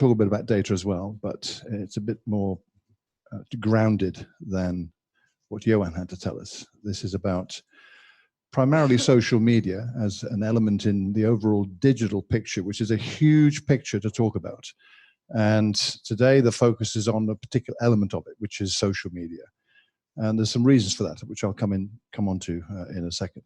talk a bit about data as well, but it's a bit more grounded than what Johan had to tell us. This is about primarily social media as an element in the overall digital picture, which is a huge picture to talk about. And today the focus is on a particular element of it, which is social media. And there's some reasons for that, which I'll come on to in a second.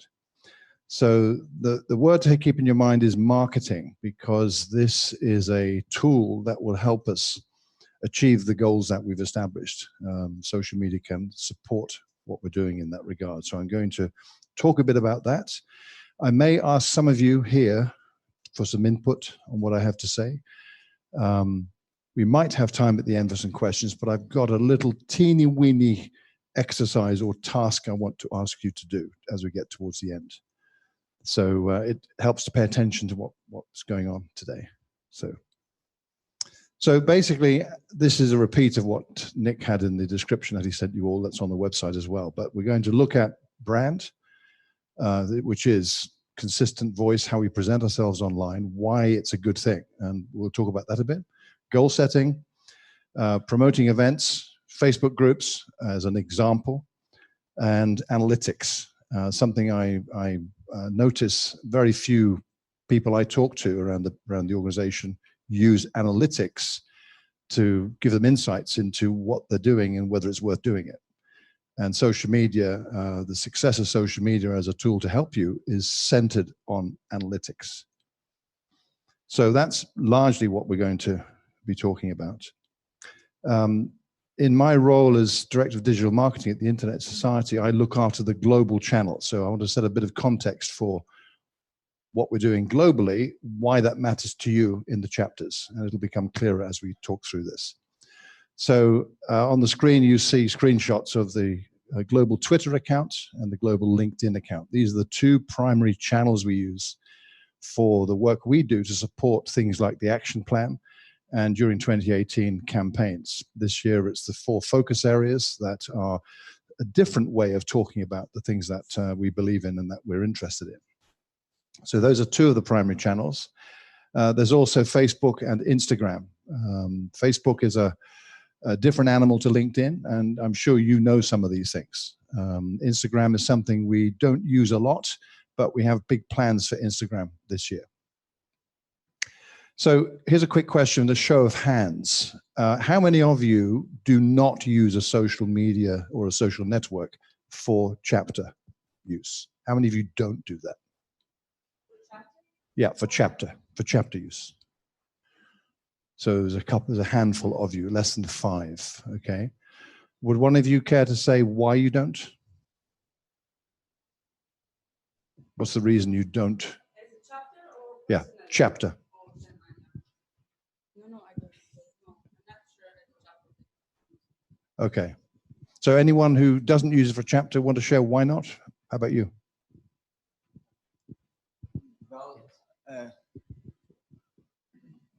So the word to keep in your mind is marketing, because this is a tool that will help us achieve the goals that we've established. Social media can support what we're doing in that regard. So I'm going to talk a bit about that. I may ask some of you here for some input on what I have to say. We might have time at the end for some questions, but I've got a little teeny weeny exercise or task I want to ask you to do as we get towards the end. So it helps to pay attention to what's going on today. So basically, this is a repeat of what Nick had in the description that he sent you all. That's on the website as well. But we're going to look at brand, which is consistent voice, how we present ourselves online, why it's a good thing. And we'll talk about that a bit. Goal setting, promoting events, Facebook groups as an example, and analytics. Something I notice very few people I talk to around the organization use analytics to give them insights into what they're doing and whether it's worth doing it. And social media, the success of social media as a tool to help you is centered on analytics. So that's largely what we're going to be talking about. In my role as Director of Digital Marketing at the Internet Society, I look after the global channel. So I want to set a bit of context for what we're doing globally, why that matters to you in the chapters, and it'll become clearer as we talk through this. So on the screen, you see screenshots of the global Twitter account and the global LinkedIn account. These are the two primary channels we use for the work we do to support things like the action plan and during 2018 campaigns. This year, it's the 4 focus areas that are a different way of talking about the things that we believe in and that we're interested in. So those are 2 of the primary channels. There's also Facebook and Instagram. Facebook is a different animal to LinkedIn, and I'm sure you know some of these things. Instagram is something we don't use a lot, but we have big plans for Instagram this year. So here's a quick question, a show of hands. How many of you do not use a social media or a social network for chapter use? How many of you don't do that? Yeah, for chapter use. So there's a handful of you, less than 5, okay? Would one of you care to say why you don't? What's the reason you don't? As a chapter or yeah, chapter. No, I don't. No, I'm not sure as a chapter. Okay. So anyone who doesn't use it for chapter want to share why not? How about you? Well,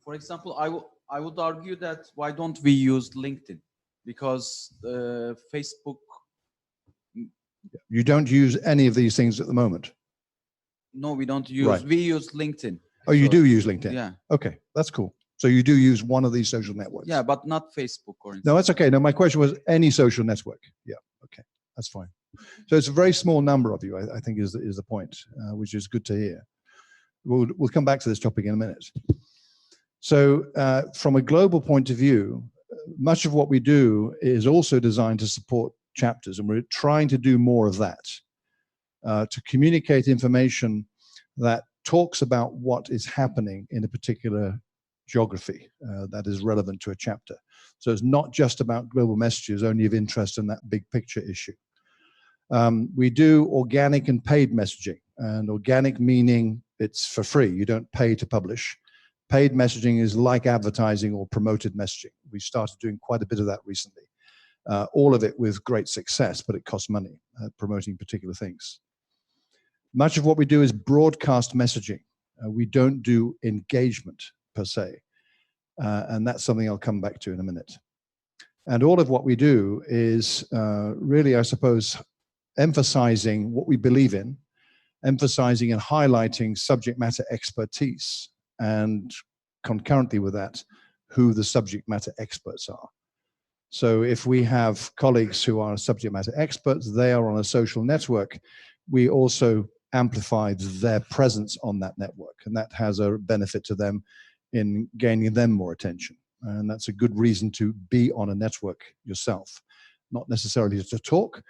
for example, I would argue that why don't we use LinkedIn? Because Facebook. You don't use any of these things at the moment? No, we don't use. Right. We use LinkedIn. Oh, you do use LinkedIn? Yeah. Okay, that's cool. So you do use one of these social networks? Yeah, but not Facebook or Instagram. No, that's okay. No, my question was any social network. Yeah, okay, that's fine. So it's a very small number of you, I think is the point, which is good to hear. We'll come back to this topic in a minute. So from a global point of view, much of what we do is also designed to support chapters, and we're trying to do more of that, to communicate information that talks about what is happening in a particular geography that is relevant to a chapter. So it's not just about global messages only of interest in that big picture issue. We do organic and paid messaging, and organic meaning it's for free. You don't pay to publish. Paid messaging is like advertising or promoted messaging. We started doing quite a bit of that recently. All of it with great success, but it costs money promoting particular things. Much of what we do is broadcast messaging. We don't do engagement per se. And that's something I'll come back to in a minute. And all of what we do is really, I suppose, emphasizing what we believe in, emphasizing and highlighting subject matter expertise, and concurrently with that, who the subject matter experts are. So if we have colleagues who are subject matter experts, they are on a social network, we also amplify their presence on that network, and that has a benefit to them in gaining them more attention. And that's a good reason to be on a network yourself, not necessarily to talk,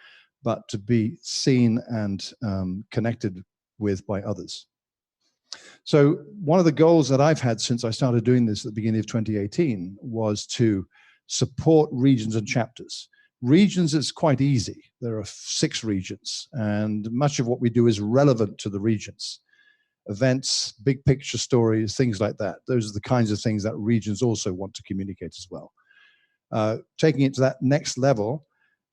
but to be seen and connected with by others. So one of the goals that I've had since I started doing this at the beginning of 2018 was to support regions and chapters. Regions is quite easy. There are 6 regions, and much of what we do is relevant to the regions. Events, big picture stories, things like that. Those are the kinds of things that regions also want to communicate as well. Taking it to that next level,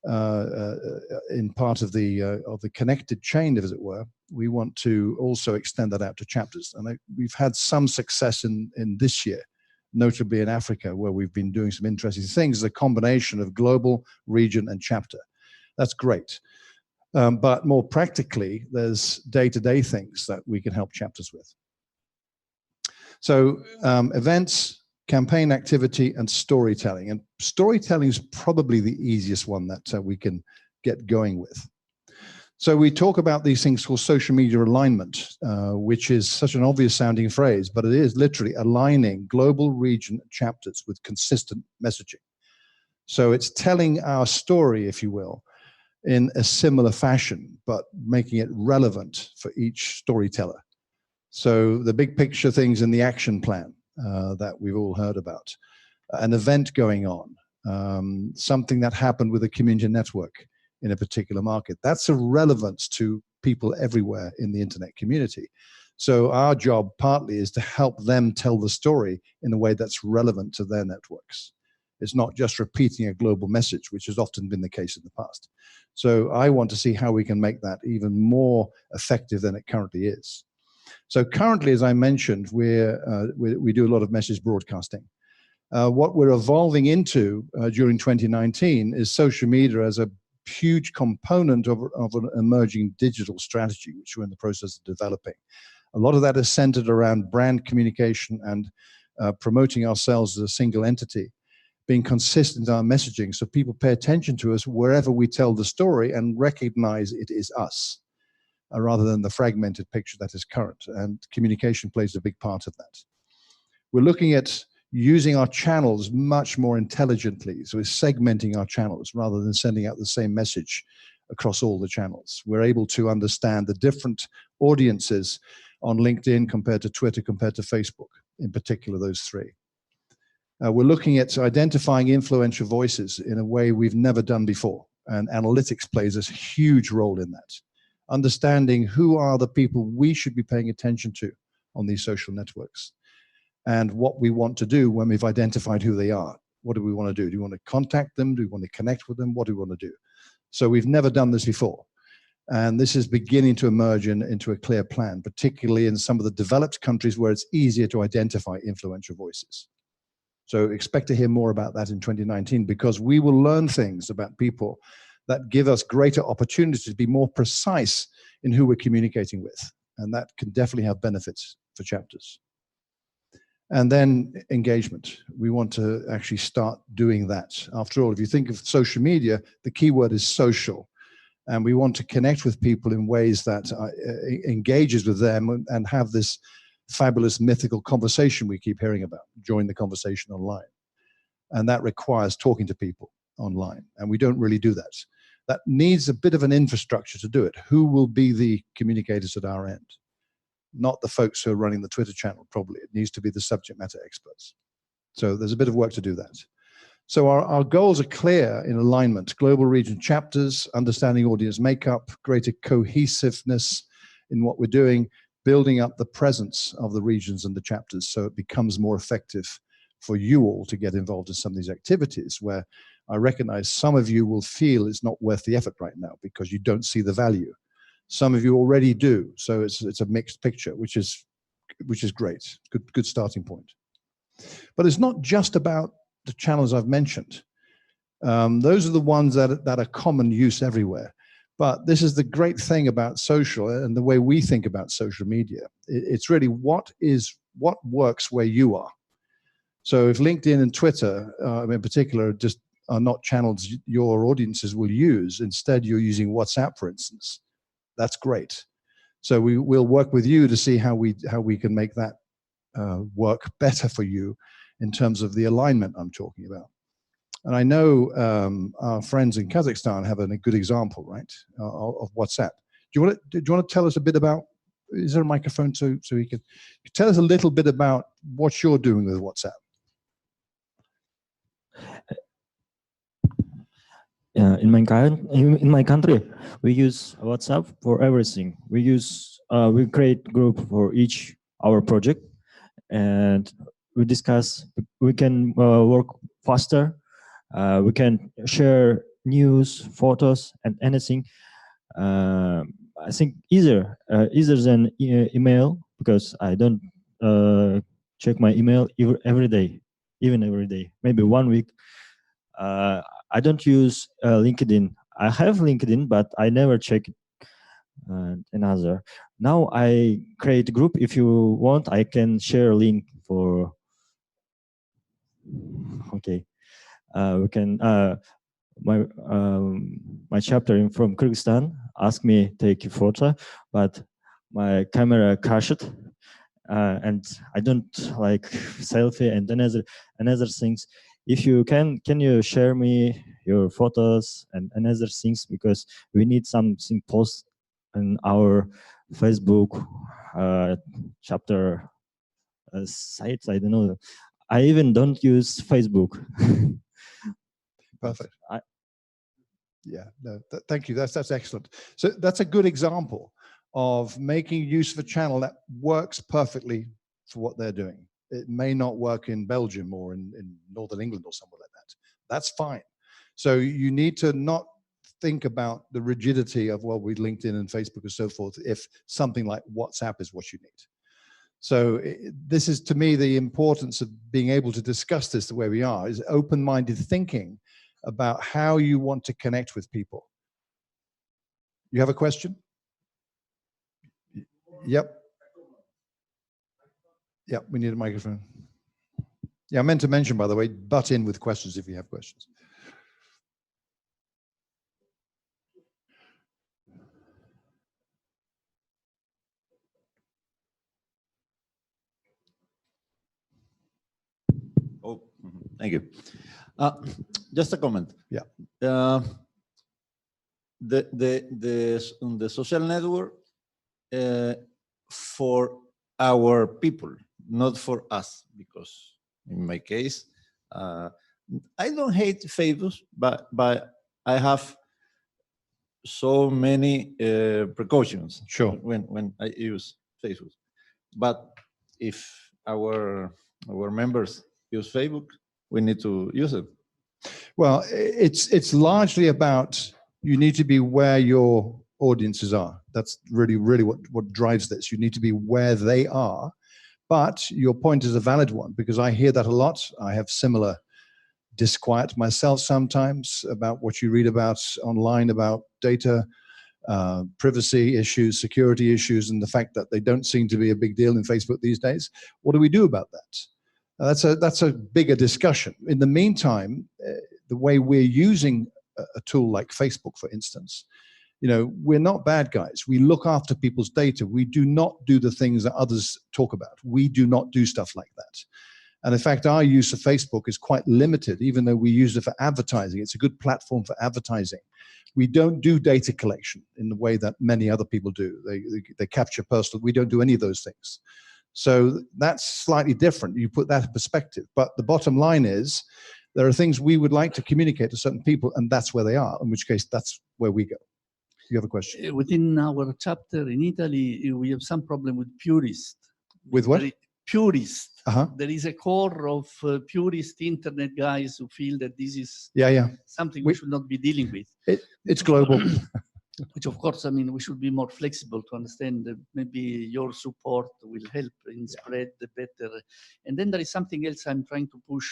in part of the connected chain, as it were, we want to also extend that out to chapters. And we've had some success in this year, notably in Africa, where we've been doing some interesting things, a combination of global, region, and chapter. That's great. But more practically, there's day-to-day things that we can help chapters with. So events, campaign activity, and storytelling. And storytelling is probably the easiest one that we can get going with. So we talk about these things called social media alignment, which is such an obvious sounding phrase, but it is literally aligning global, region, chapters with consistent messaging. So it's telling our story, if you will, in a similar fashion, but making it relevant for each storyteller. So the big picture things in the action plan that we've all heard about, an event going on, something that happened with a community network in a particular market. That's a relevance to people everywhere in the internet community. So our job partly is to help them tell the story in a way that's relevant to their networks. It's not just repeating a global message, which has often been the case in the past. So I want to see how we can make that even more effective than it currently is. So currently, as I mentioned, we do a lot of message broadcasting. What we're evolving into during 2019 is social media as a huge component of an emerging digital strategy, which we're in the process of developing. A lot of that is centered around brand communication and promoting ourselves as a single entity, being consistent in our messaging so people pay attention to us wherever we tell the story and recognize it is us, rather than the fragmented picture that is current. And communication plays a big part of that. We're looking at using our channels much more intelligently. So we're segmenting our channels rather than sending out the same message across all the channels. We're able to understand the different audiences on LinkedIn compared to Twitter, compared to Facebook, in particular, those 3. We're looking at identifying influential voices in a way we've never done before. And analytics plays a huge role in that. Understanding who are the people we should be paying attention to on these social networks and what we want to do when we've identified who they are. What do we want to do? Do we want to contact them? Do we want to connect with them? What do we want to do? So we've never done this before. And this is beginning to emerge into a clear plan, particularly in some of the developed countries where it's easier to identify influential voices. So expect to hear more about that in 2019, because we will learn things about people that give us greater opportunities to be more precise in who we're communicating with. And that can definitely have benefits for chapters. And then engagement. We want to actually start doing that. After all, if you think of social media, the key word is social. And we want to connect with people in ways that engages with them and have this fabulous mythical conversation we keep hearing about. Join the conversation online. And that requires talking to people online. And we don't really do that. That needs a bit of an infrastructure to do it. Who will be the communicators at our end? Not the folks who are running the Twitter channel, probably. It needs to be the subject matter experts. So there's a bit of work to do that. So our goals are clear in alignment: global region chapters, understanding audience makeup, greater cohesiveness in what we're doing, building up the presence of the regions and the chapters so it becomes more effective for you all to get involved in some of these activities where I recognize some of you will feel it's not worth the effort right now because you don't see the value. Some of you already do, so it's a mixed picture, which is great, good starting point. But it's not just about the channels I've mentioned. Those are the ones that are common use everywhere. But this is the great thing about social and the way we think about social media. It's really what works where you are. So if LinkedIn and Twitter in particular just are not channels your audiences will use, instead you're using WhatsApp, for instance, that's great. So we'll work with you to see how we can make that work better for you in terms of the alignment I'm talking about. And I know our friends in Kazakhstan have a good example, right, of WhatsApp. Do you want to tell us a bit about? Is there a microphone so we can tell us a little bit about what you're doing with WhatsApp? In my country, we use WhatsApp for everything. We create group for each our project, and we discuss. We can work faster. We can share news, photos, and anything. I think easier than email, because I don't check my email every day, even every day, maybe 1 week. I don't use LinkedIn. I have LinkedIn, but I never check it. Another. Now I create a group. If you want, I can share a link for. Okay, we can. My chapter from Kyrgyzstan asked me take a photo, but my camera crashed, and I don't like selfie and another things. If you can you share me your photos and another things, because we need something post on our Facebook chapter sites. I don't know. I even don't use Facebook. Perfect. Yeah, no, thank you. That's excellent. So that's a good example of making use of a channel that works perfectly for what they're doing. It may not work in Belgium or in Northern England or somewhere like that. That's fine. So you need to not think about the rigidity of, well, with LinkedIn and Facebook and so forth, if something like WhatsApp is what you need. So this is, to me, the importance of being able to discuss this the way we are, is open-minded thinking about how you want to connect with people. You have a question? Yep. Yep, we need a microphone. Yeah, I meant to mention, by the way, butt in with questions if you have questions. Oh, thank you. Just a comment. Yeah. The social network for our people, not for us, because in my case, I don't hate Facebook, but I have so many precautions. Sure. When I use Facebook. But if our members use Facebook, we need to use it. Well, it's largely about, you need to be where your audiences are. That's really what drives this. You need to be where they are. But your point is a valid one, because I hear that a lot. I have similar disquiet myself sometimes about what you read about online about data, privacy issues, security issues, and the fact that they don't seem to be a big deal in Facebook these days. What do we do about that? That's a bigger discussion. In the meantime, the way we're using a tool like Facebook, for instance, we're not bad guys. We look after people's data. We do not do the things that others talk about. We do not do stuff like that. And in fact, our use of Facebook is quite limited, even though we use it for advertising. It's a good platform for advertising. We don't do data collection in the way that many other people do. They capture personal. We don't do any of those things. So that's slightly different. You put that in perspective. But the bottom line is, there are things we would like to communicate to certain people, and that's where they are, in which case that's where we go. You have a question? Within our chapter in Italy, we have some problem with purists. With what? Purists. Uh-huh. There is a core of purist internet guys who feel that this is something we should not be dealing with. It's global. Which, of course, I mean, we should be more flexible to understand that maybe your support will help in spread the better. And then there is something else I'm trying to push.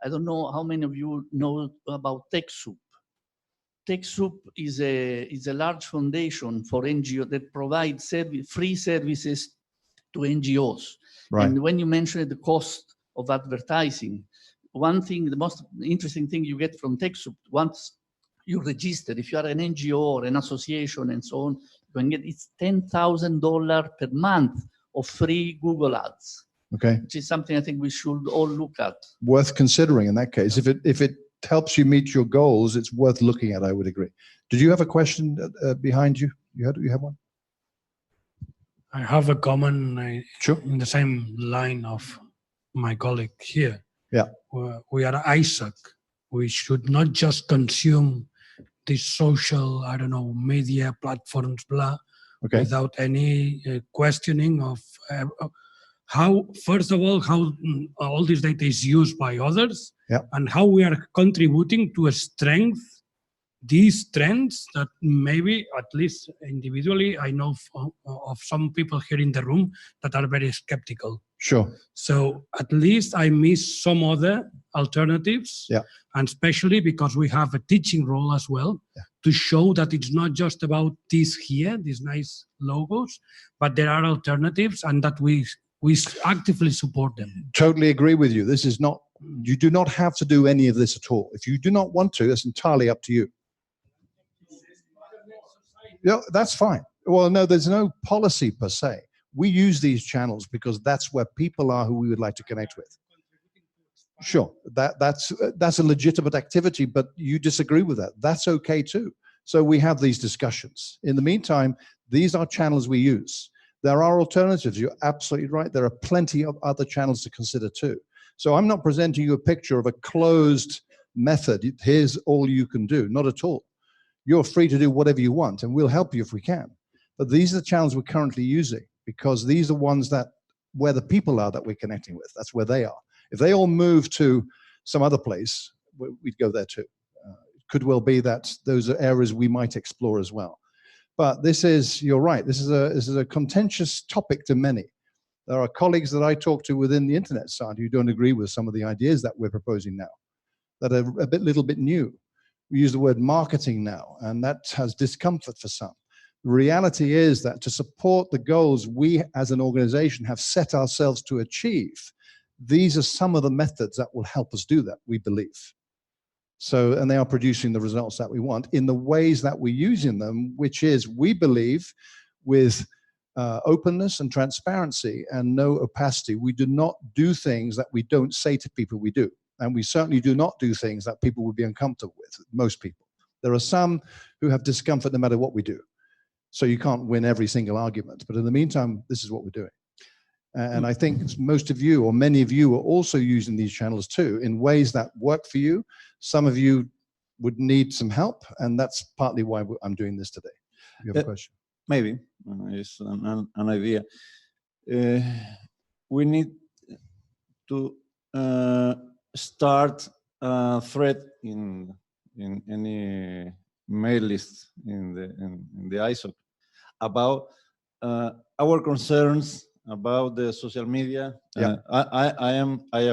I don't know how many of you know about TechSoup. TechSoup is a large foundation for NGO that provides free services to NGOs. Right. And when you mentioned the cost of advertising. One thing, the most interesting thing you get from TechSoup, once you register, if you are an NGO or an association and so on, you can get it's $10,000 per month of free Google ads, Okay, which is something I think we should all look at. worth considering in that case. If it helps you meet your goals, it's worth looking at. I would agree. Did you have a question behind you? You have one? I have a comment Sure. in the same line of my colleague here. Yeah. We are ISAC. We should not just consume these social, I don't know, media platforms, blah, Okay. without any questioning of how, first of all, how all this data is used by others, Yeah. and how we are contributing to strengthen these trends that maybe, at least individually, I know of some people here in the room that are very skeptical. Sure. So at least I miss some other alternatives, Yeah. and especially because we have a teaching role as well, Yeah. to show that it's not just about this here, these nice logos, but there are alternatives, and that we actively support them. Totally agree with you. This is not, you do not have to do any of this at all. If you do not want to, it's entirely up to you. Yeah, that's fine. Well, no, there's no policy per se. We use these channels because that's where people are who we would like to connect with. Sure, that's a legitimate activity, but you disagree with that. That's okay too. So we have these discussions. In the meantime, these are channels we use. There are alternatives. You're absolutely right. There are plenty of other channels to consider too. So I'm not presenting you a picture of a closed method. Here's all you can do. Not at all. You're free to do whatever you want, and we'll help you if we can. But these are the channels we're currently using, because these are ones that where the people are that we're connecting with. That's where they are. If they all move to some other place, we'd go there too. It could well be that those are areas we might explore as well. But this is, you're right, this is a contentious topic to many. There are colleagues that I talk to within the internet side who don't agree with some of the ideas that we're proposing now, that are a little bit new. We use the word marketing now, and that has discomfort for some. The reality is that to support the goals we as an organization have set ourselves to achieve, these are some of the methods that will help us do that, we believe. So, and they are producing the results that we want in the ways that we're using them, which is, we believe, with openness and transparency and no opacity. We do not do things that we don't say to people we do. And we certainly do not do things that people would be uncomfortable with, most people. There are some who have discomfort no matter what we do. So you can't win every single argument. But in the meantime, this is what we're doing. And I think most of you, or many of you, are also using these channels too, in ways that work for you. Some of you would need some help, and that's partly why I'm doing this today. You have a question? Maybe. It's an idea. We need to start a thread in any mail list in the ISOC about our concerns about the social media. Yeah. I agree.